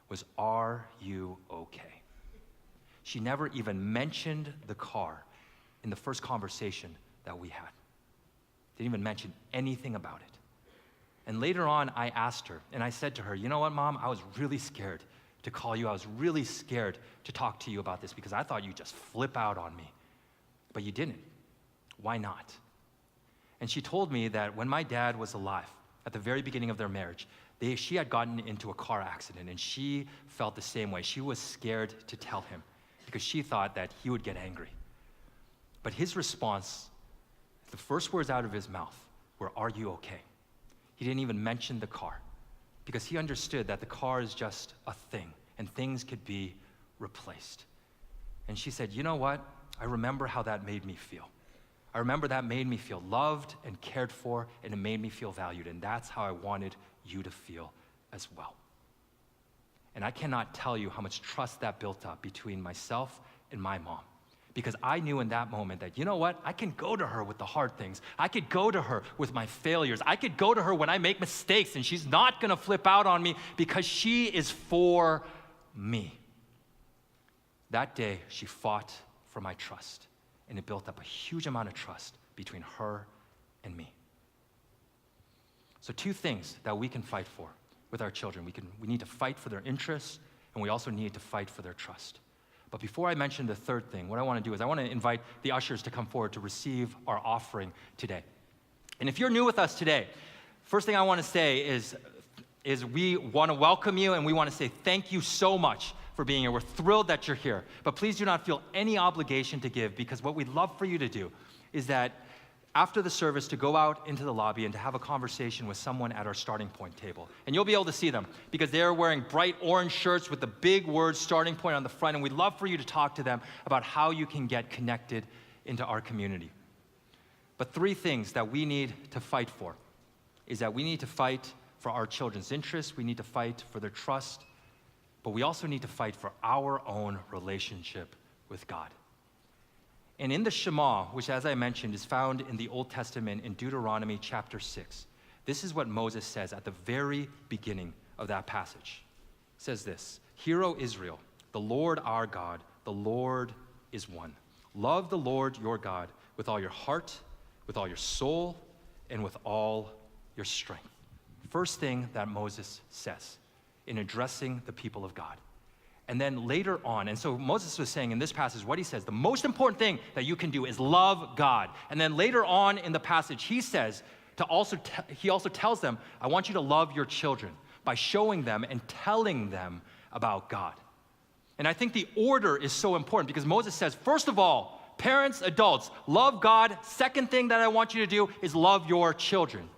was, are you okay? She never even mentioned the car in the first conversation that we had. Didn't even mention anything about it. And later on, I asked her, and I said to her, you know what, Mom? I was really scared to call you. I was really scared to talk to you about this because I thought you'd just flip out on me. But you didn't. Why not? And she told me that when my dad was alive, at the very beginning of their marriage, she had gotten into a car accident, and she felt the same way. She was scared to tell him because she thought that he would get angry. But his response, the first words out of his mouth were, are you okay? He didn't even mention the car because he understood that the car is just a thing and things could be replaced. And she said, you know what? I remember how that made me feel. I remember that made me feel loved and cared for, and it made me feel valued, and that's how I wanted you to feel as well. And I cannot tell you how much trust that built up between myself and my mom, because I knew in that moment that, you know what, I can go to her with the hard things. I could go to her with my failures. I could go to her when I make mistakes, and she's not gonna flip out on me because she is for me. That day, she fought for my trust, and it built up a huge amount of trust between her and me. So 2 things that we can fight for with our children. We need to fight for their interests, and we also need to fight for their trust. But before I mention the third thing, what I want to do is I want to invite the ushers to come forward to receive our offering today. And if you're new with us today, first thing I want to say is we want to welcome you, and we want to say thank you so much for being here. We're thrilled that you're here. But please do not feel any obligation to give, because what we'd love for you to do is that after the service, to go out into the lobby and to have a conversation with someone at our starting point table. And you'll be able to see them because they're wearing bright orange shirts with the big words starting point on the front, and we'd love for you to talk to them about how you can get connected into our community. But 3 things that we need to fight for is that we need to fight for our children's interests, we need to fight for their trust, but we also need to fight for our own relationship with God. And in the Shema, which as I mentioned is found in the Old Testament in Deuteronomy chapter 6, this is what Moses says at the very beginning of that passage. It says this, "Hear, O Israel, the Lord our God, the Lord is one. Love the Lord your God with all your heart, with all your soul, and with all your strength." First thing that Moses says in addressing the people of God. And then later on, and so Moses was saying in this passage, what he says, the most important thing that you can do is love God. And then later on in the passage, he says, he also tells them, I want you to love your children by showing them and telling them about God. And I think the order is so important because Moses says, first of all, parents, adults, love God. Second thing that I want you to do is love your children.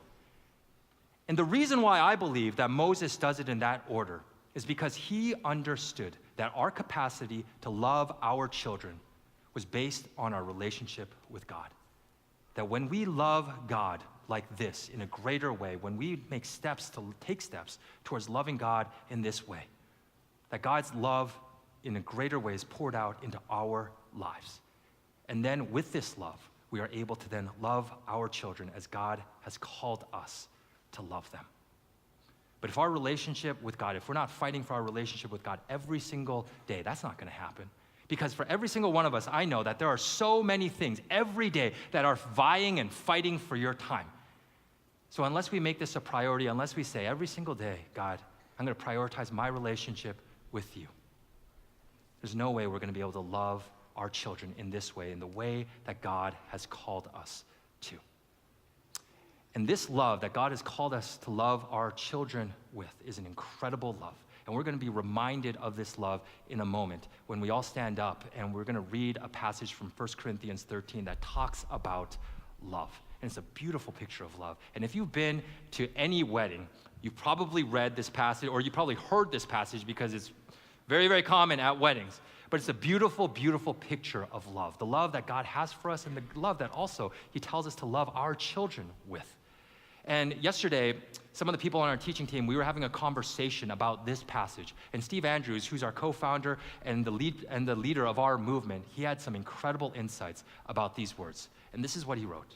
And the reason why I believe that Moses does it in that order is because he understood that our capacity to love our children was based on our relationship with God. That when we love God like this in a greater way, when we take steps towards loving God in this way, that God's love in a greater way is poured out into our lives. And then with this love, we are able to then love our children as God has called us to love them. But if our relationship with God, if we're not fighting for our relationship with God every single day, that's not going to happen. Because for every single one of us, I know that there are so many things every day that are vying and fighting for your time. So unless we make this a priority, unless we say every single day, God, I'm going to prioritize my relationship with you, there's no way we're going to be able to love our children in this way, in the way that God has called us to. And this love that God has called us to love our children with is an incredible love. And we're going to be reminded of this love in a moment when we all stand up and we're going to read a passage from 1 Corinthians 13 that talks about love. And it's a beautiful picture of love. And if you've been to any wedding, you've probably read this passage, or you probably heard this passage because it's very, very common at weddings. But it's a beautiful, beautiful picture of love. The love that God has for us and the love that also He tells us to love our children with. And yesterday, some of the people on our teaching team, we were having a conversation about this passage. And Steve Andrews, who's our co-founder and the leader of our movement, he had some incredible insights about these words. And this is what he wrote.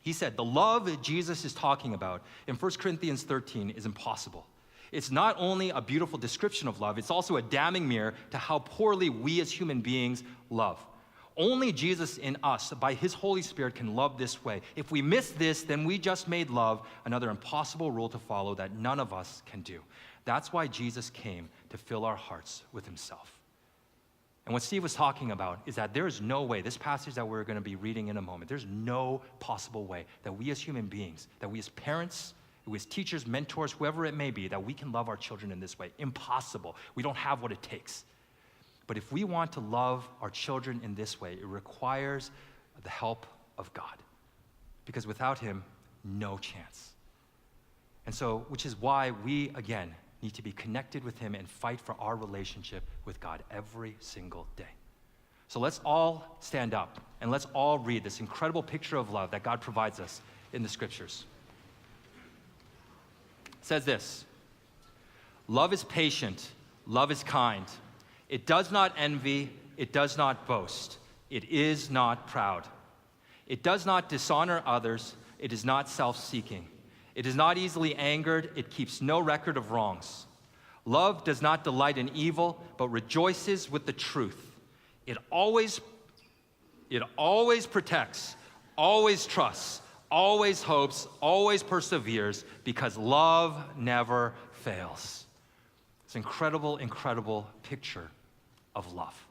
He said, the love that Jesus is talking about in 1 Corinthians 13 is impossible. It's not only a beautiful description of love, it's also a damning mirror to how poorly we as human beings love. Only Jesus in us, by His Holy Spirit, can love this way. If we miss this, then we just made love another impossible rule to follow that none of us can do. That's why Jesus came, to fill our hearts with Himself. And what Steve was talking about is that there is no way, this passage that we're going to be reading in a moment, there's no possible way that we as human beings, that we as parents, we as teachers, mentors, whoever it may be, that we can love our children in this way. Impossible. We don't have what it takes. But if we want to love our children in this way, it requires the help of God. Because without Him, no chance. And so, which is why we, again, need to be connected with Him and fight for our relationship with God every single day. So let's all stand up and let's all read this incredible picture of love that God provides us in the scriptures. It says this, love is patient, love is kind. It does not envy, it does not boast, it is not proud. It does not dishonor others, it is not self-seeking. It is not easily angered, it keeps no record of wrongs. Love does not delight in evil, but rejoices with the truth. It always protects, always trusts, always hopes, always perseveres, because love never fails. It's an incredible, incredible picture of love.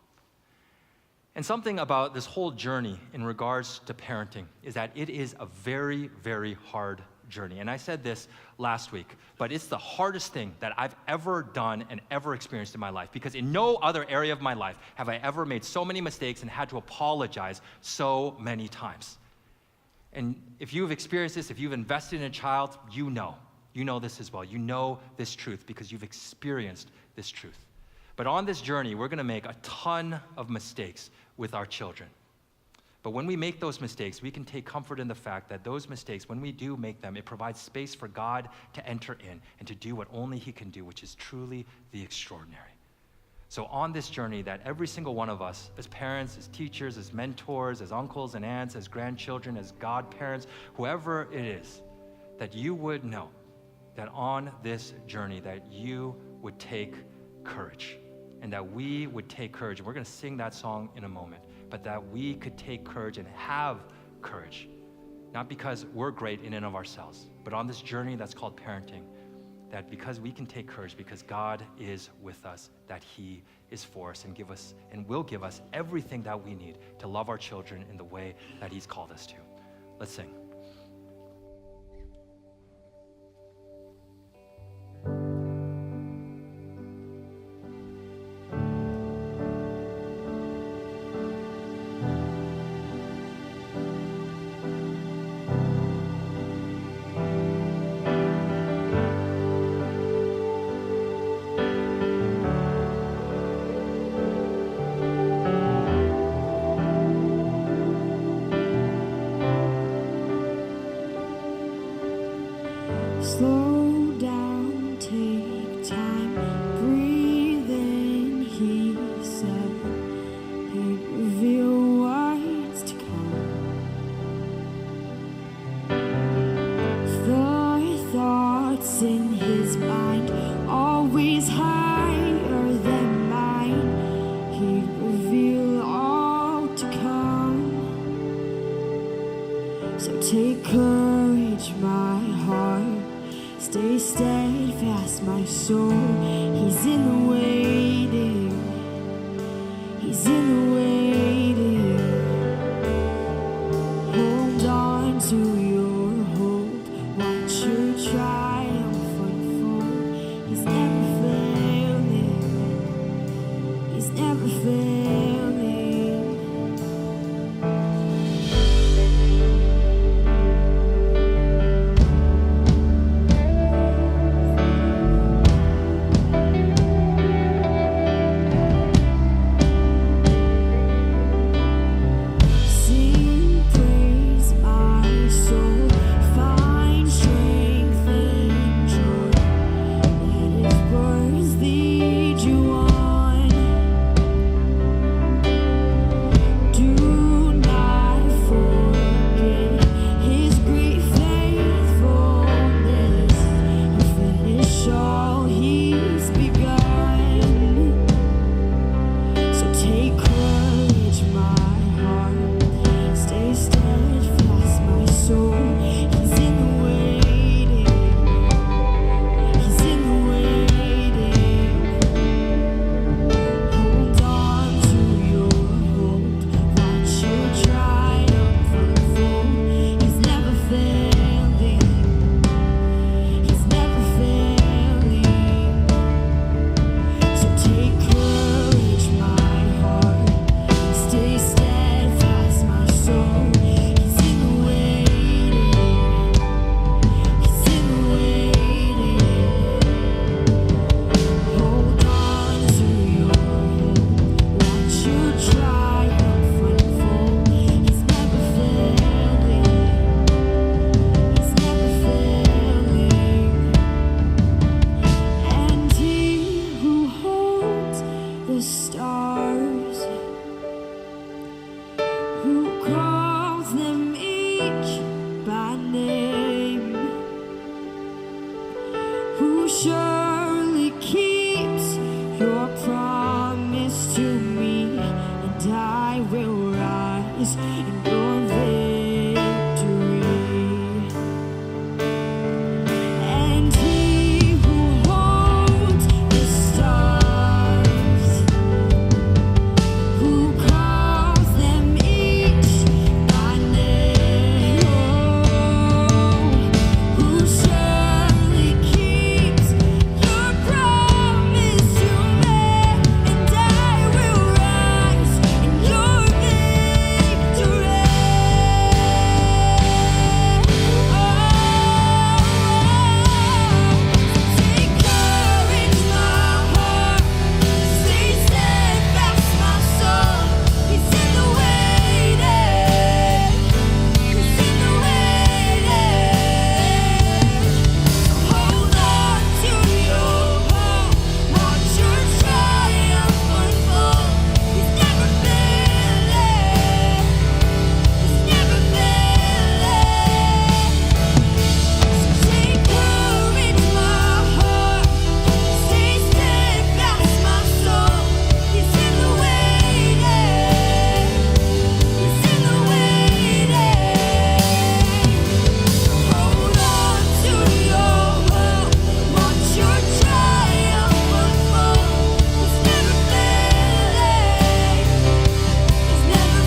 And something about this whole journey in regards to parenting is that it is a very, very hard journey. And I said this last week, but it's the hardest thing that I've ever done and ever experienced in my life, because in no other area of my life have I ever made so many mistakes and had to apologize so many times. And if you've experienced this, if you've invested in a child, you know this as well. You know this truth because you've experienced this truth. But on this journey, we're going to make a ton of mistakes with our children. But when we make those mistakes, we can take comfort in the fact that those mistakes, when we do make them, it provides space for God to enter in and to do what only He can do, which is truly the extraordinary. So on this journey that every single one of us, as parents, as teachers, as mentors, as uncles and aunts, as grandchildren, as godparents, whoever it is, that you would know that on this journey that you would take courage. And that we would take courage. And we're going to sing that song in a moment. But that we could take courage and have courage. Not because we're great in and of ourselves, but on this journey that's called parenting. That because we can take courage, because God is with us, that He is for us and will give us everything that we need to love our children in the way that He's called us to. Let's sing. reveal all to come. So take courage, my heart. Stay steadfast, my soul. He's in the waiting. He's in the waiting. Hold on to your hope. Watch your triumph unfold. He's never failing. He's never failing. Sing praise, my soul. Find strength and joy. Let His words lead you on. Do not forget His great faithfulness. He'll finish all He's begun. So take courage, my heart. Stay steadfast, my soul. He's in the waiting. He's in the waiting. Hold on to your hope. Watch your triumph unfold. He's never failing. He's never failing. So take courage, my heart. Stay steadfast, my soul. He's in the waiting. He's in the waiting. Hold on to your hope. Watch your triumph unfold. He's never failing. He's never failing. And He who holds the stars, who calls them each by name, who surely keeps your promise to me, and I will rise in your victory. And He who holds the stars, who calls them each by name, who surely keeps your promise to me, and I will rise in your victory. Take courage, my heart. Stay steadfast, my soul. He's in the waiting. He's in the waiting. Hold on to your hope. Watch your triumph unfold. He's never failing. He's never failing. Take courage, my heart. Stay steadfast, my soul. He's in the waiting. He's in the waiting. Hold on to your hope. Watch your triumph unfold. He's never failing. He's never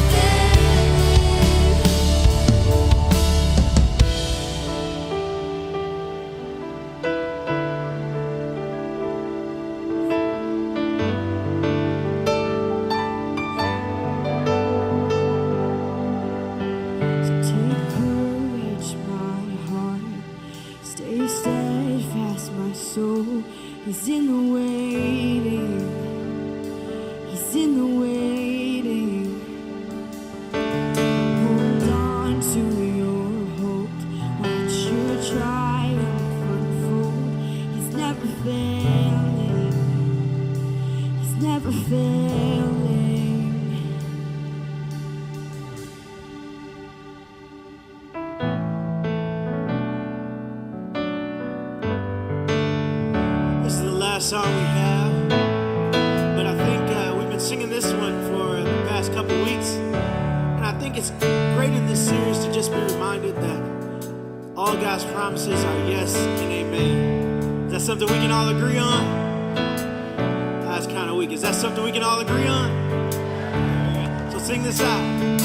Take courage, my heart. Stay steadfast, my soul. He's in the waiting. He's in the waiting. Hold on to your hope. Watch your triumph unfold. He's never failing. He's never failing. This is the last song we have, but I think we've been singing this one for great in this series to just be reminded that all God's promises are yes and amen. Is that something we can all agree on? That's kind of weak. Is that something we can all agree on? So sing this out.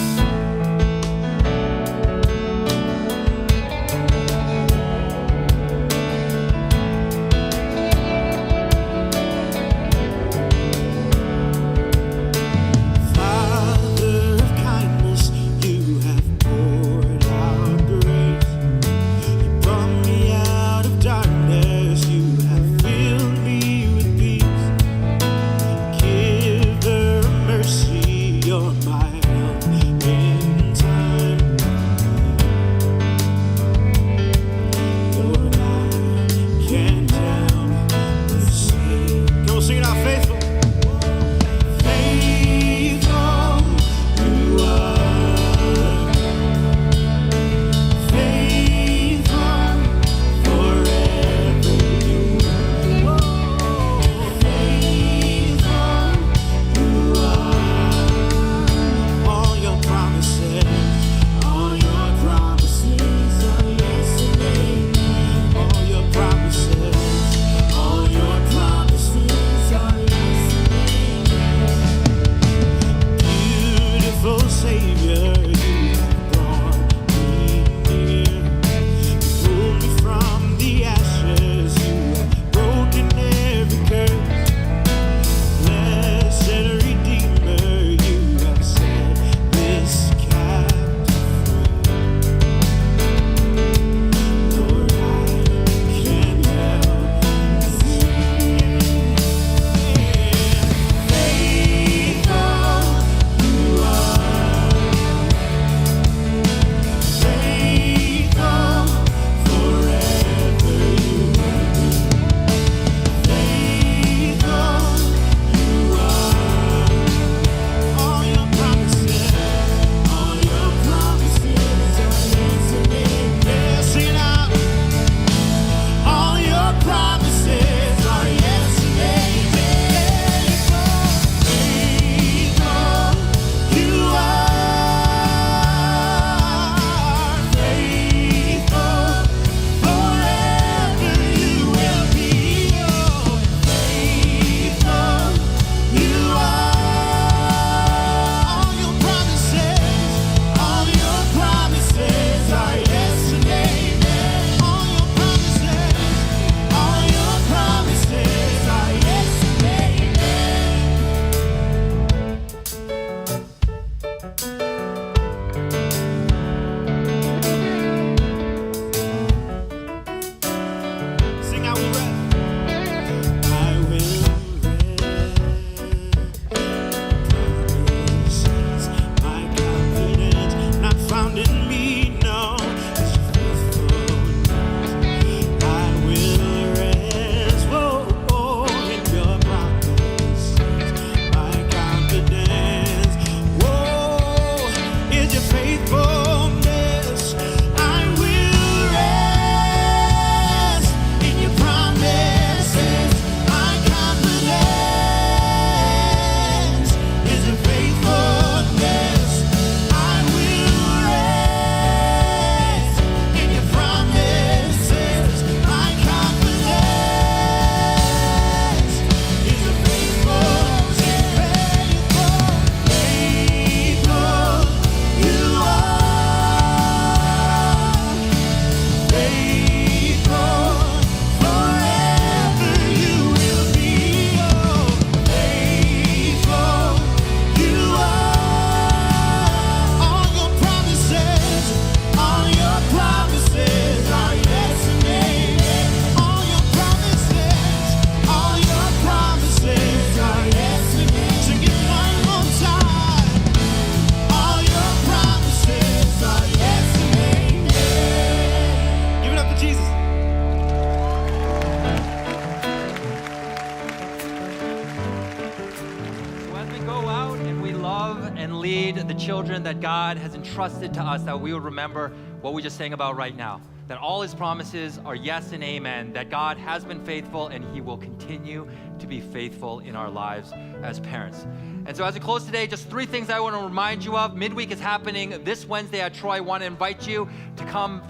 the children that God has entrusted to us, that we would remember what we just sang about right now. That all his promises are yes and amen, that God has been faithful and he will continue to be faithful in our lives as parents. And so as we close today, just 3 things I want to remind you of. Midweek is happening this Wednesday at Troy. I want to invite you to come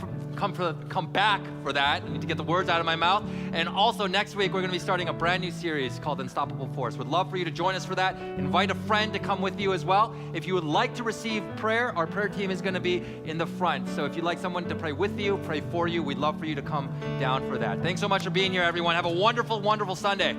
back for that. I need to get the words out of my mouth. And also next week, we're going to be starting a brand new series called Unstoppable Force. Would love for you to join us for that. Invite a friend to come with you as well. If you would like to receive prayer, our prayer team is going to be in the front. So if you'd like someone to pray with you, pray for you, we'd love for you to come down for that. Thanks so much for being here, everyone. Have a wonderful, wonderful Sunday.